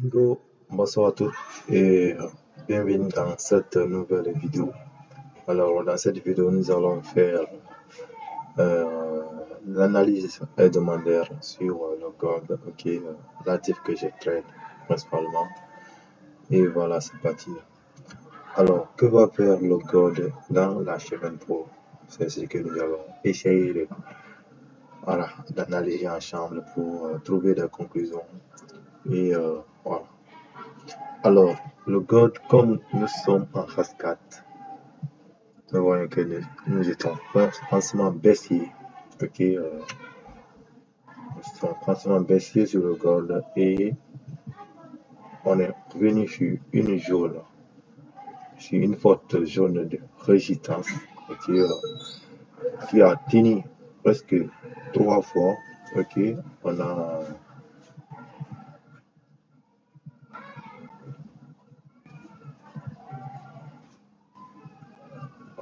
Bingo, bonsoir à tous et bienvenue dans cette nouvelle vidéo. Alors, dans cette vidéo, nous allons faire euh, l'analyse hebdomadaire sur le gold, natif que je trade principalement. Et voilà, c'est parti. Alors, que va faire le gold dans la semaine pro? C'est ce que nous allons essayer d'analyser ensemble pour trouver des conclusions. Et voilà. Alors, le gold, comme nous sommes en phase 4, nous voyons que nous étions franchement baissiers. Nous sommes franchement baissiers sur le gold et on est revenu sur une forte zone de résistance qui a tenu presque 3 fois.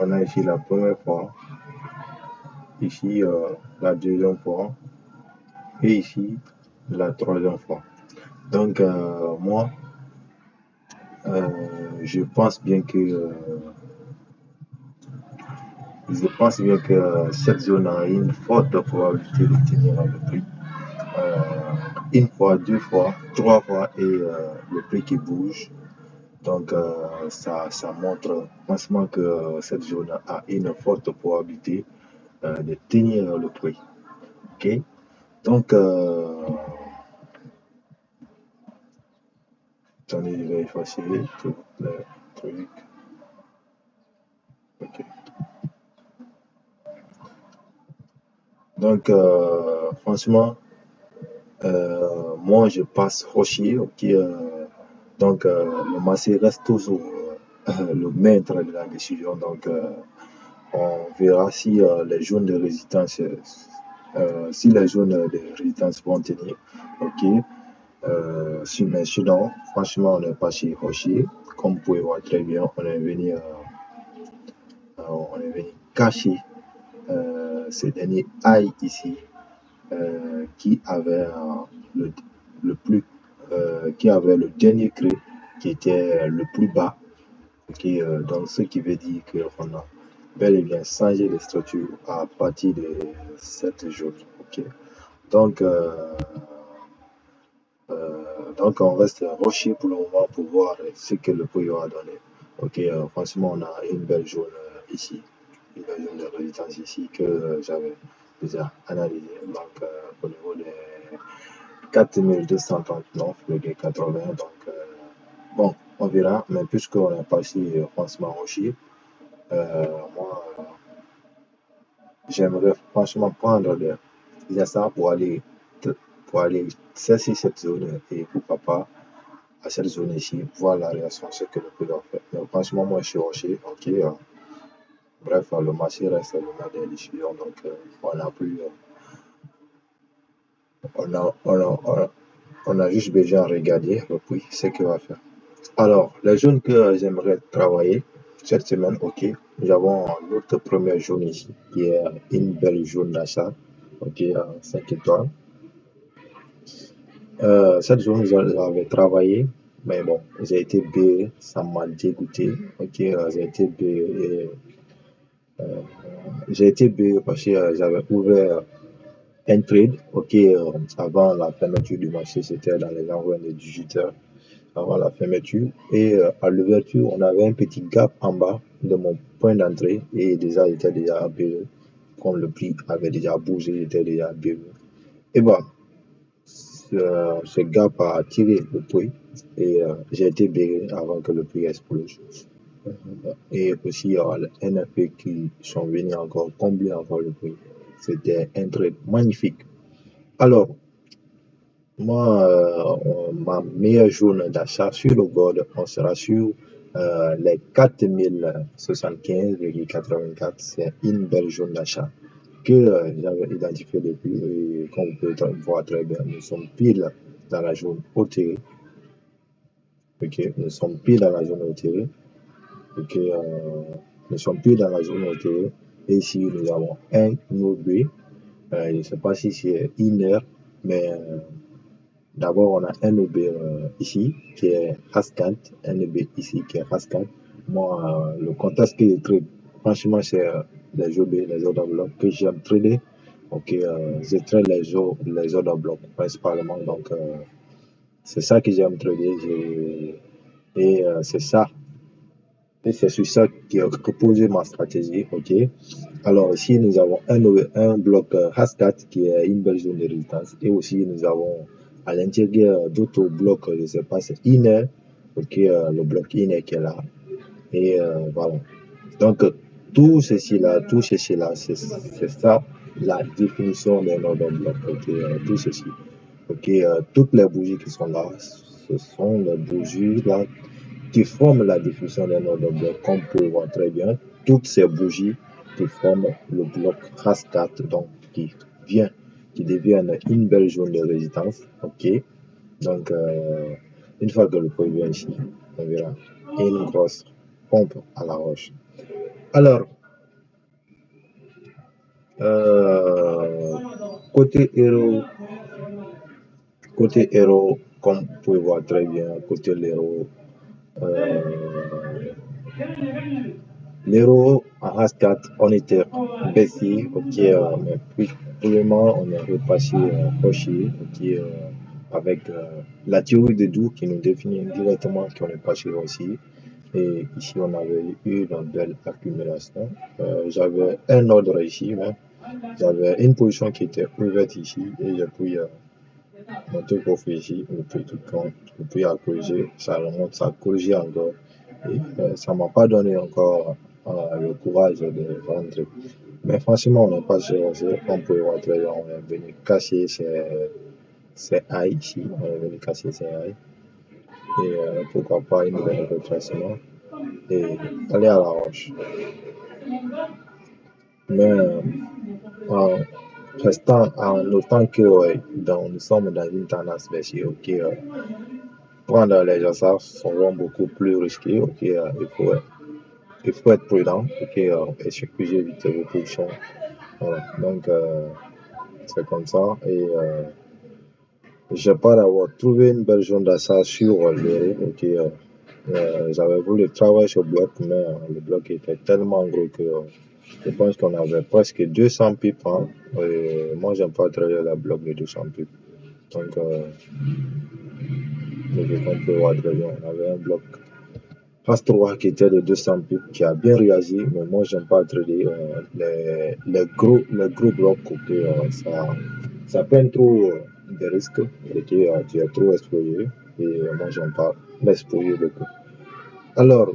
On a ici la première fois, ici la deuxième fois et ici la troisième fois. Donc moi, je pense bien que cette zone a une forte probabilité de tenir le prix. Une fois, deux fois, trois fois et le prix qui bouge. Donc ça montre franchement que cette zone a une forte probabilité de tenir le prix. Ok. Donc attendez, je vais effacer tout le truc. Ok. Donc franchement, moi je passe Rocher. Donc le marché reste toujours le maître de la décision. Donc on verra si les zones de résistance vont tenir. Mais sinon, franchement, on est passé Rocher. Comme vous pouvez voir très bien, on est venu cacher ces derniers high ici qui avait le dernier creux qui était le plus bas. Donc ce qui veut dire qu'on a bel et bien changé de structure à partir de cette zone. Donc on reste rocher pour le moment pour voir ce que le prix va donner. Franchement, on a une belle zone ici, une belle zone de résistance ici que j'avais déjà analysé. Donc au niveau des 4239, le D80. Donc bon, on verra, mais puisqu'on est passé franchement rocher, moi j'aimerais franchement prendre des ça pour aller chercher cette zone et pourquoi pas à cette zone ici, voir la réaction, ce que le prix va faire. Mais franchement, moi je suis rocher. Bref, le marché reste le maître des décisions, donc on n'a plus. On a juste besoin de regarder le prix, ce qu'il va faire. Alors, les zones que j'aimerais travailler cette semaine, nous avons notre première zone ici, qui est une belle zone d'achat, 5 étoiles. Cette zone, j'avais travaillé, mais bon, j'ai été B, ça m'a dégoûté. J'ai été B parce que j'avais ouvert un trade, avant la fermeture du marché, c'était dans les environs de 18 heures avant la fermeture. Et à l'ouverture, on avait un petit gap en bas de mon point d'entrée et déjà, j'étais déjà B. Comme le prix avait déjà bougé, j'étais déjà B. Et bon, ce gap a tiré le prix et j'ai été B avant que le prix explose. Et aussi, il y a les NFP qui sont venus encore combler encore le prix. C'était un trade magnifique. Alors, moi, ma meilleure zone d'achat sur le gold, on sera sur les 4075,84. C'est une belle zone d'achat que j'avais identifiée depuis. Et comme vous pouvez voir très bien, nous sommes pile dans la zone hauteur. Nous sommes pile dans la zone hauteur. Nous sommes pile dans la zone hauteur. Et ici, nous avons un OB. Je ne sais pas si c'est inert, mais D'abord, on a un EB ici qui est Hascat, un EB ici qui est Hascat. Moi, le contexte que je trade, franchement, c'est les OB, les ordres de bloc que j'aime trader. Ok, je trade les ordres de bloc principalement. Donc, c'est ça que j'aime trader. Et c'est ça. Et c'est sur ça qui repose ma stratégie. Ok. Alors, ici, nous avons un bloc Hascat qui est une belle zone de résistance. Et aussi, nous avons à l'intérieur d'autres blocs, je ne sais pas, c'est Inner. Ok, le bloc Inner qui est là. Et voilà. Donc, tout ceci là, c'est ça la définition d'un ordre bloc. Ok, tout ceci. Ok, toutes les bougies qui sont là, ce sont les bougies là qui forment la définition d'un ordre bloc. Comme on peut voir très bien, toutes ces bougies qui forment le bloc RAS4, donc vient, qui deviennent une belle zone de résistance. Ok, donc une fois que le produit vient ici, on verra une grosse pompe à la roche. Alors, euh, côté héros, comme vous pouvez voir très bien, côté héros, l'héros en As4, on était baissé, ok, mais puis pour le moment, on est repassé Hoshi, ok, avec la théorie de Doux qui nous définit directement qu'on est passé aussi. Et ici, on avait eu une belle accumulation. J'avais un ordre ici, mais j'avais une position qui était ouverte ici et j'ai pris mon truc profil ici, le petit compte, et puis à corriger, ça remonte, ça corrige encore. Et ça m'a pas donné encore le courage de vendre. Mais franchement, on n'est pas cherché, on peut voir très bien, on est venu casser ces haies ici, on est venu casser ces haies. Et pourquoi pas une nouvelle retracement et aller à la roche. Mais en restant, en notant que ouais, nous sommes dans une tendance baissière, ok, prendre les assassins seront beaucoup plus risqués, ok, il faut être prudent, ok, et surtout éviter vos positions. Voilà, donc c'est comme ça. Et j'ai pas d'avoir trouvé une belle zone d'achat sur l'euro, ok. J'avais voulu travailler sur le bloc, mais le bloc était tellement gros que je pense qu'on avait presque 200 pips. Hein, et moi, j'aime pas travailler le bloc de 200 pips. Donc, on peut voir très bien, on avait un bloc Phase 3 qui était de 200 pips, qui a bien réagi, mais moi, j'aime pas trader les gros blocs, ok, ça prend trop de risques, ok, tu es trop exposé, et moi, j'aime pas m'exposer beaucoup. Alors,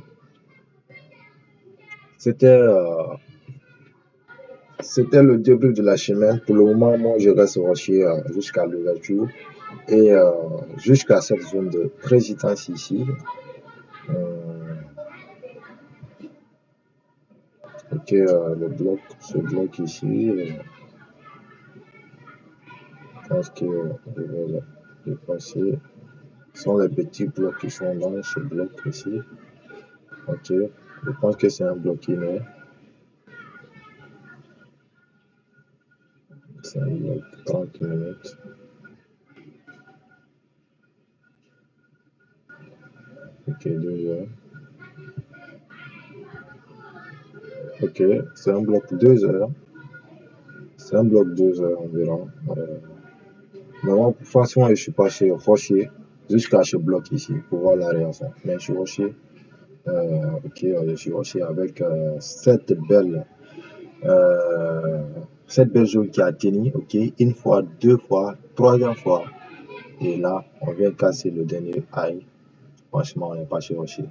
c'était c'était le début de la semaine. Pour le moment, moi, je reste rocher jusqu'à l'ouverture et jusqu'à cette zone de résistance ici. Euh, ok, ce bloc ici, je pense que je vais le dépasser. Ce sont les petits blocs qui sont dans ce bloc ici. Ok, je pense que c'est un bloc qui est. C'est un bloc 30 minutes. Ok, 2 heures. Ok, c'est un bloc 2 heures. C'est un bloc 2 heures environ. Mais moi, franchement, je suis passé rocher jusqu'à ce bloc ici pour voir la réaction. Mais je suis rocher, ok, je suis rocher avec euh, cette belle zone qui a tenu, ok, une fois, deux fois, troisième fois. Et là, on vient casser le dernier high. Franchement, on est passé rocher.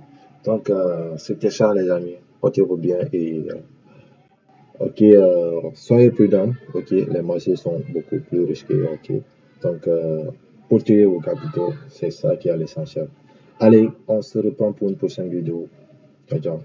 Donc, c'était ça, les amis. Portez-vous bien et ok, soyez prudents. Ok, les marchés sont beaucoup plus risqués. Ok, donc protéger vos capitaux, c'est ça qui est l'essentiel. Allez, on se reprend pour une prochaine vidéo. Ciao, ciao.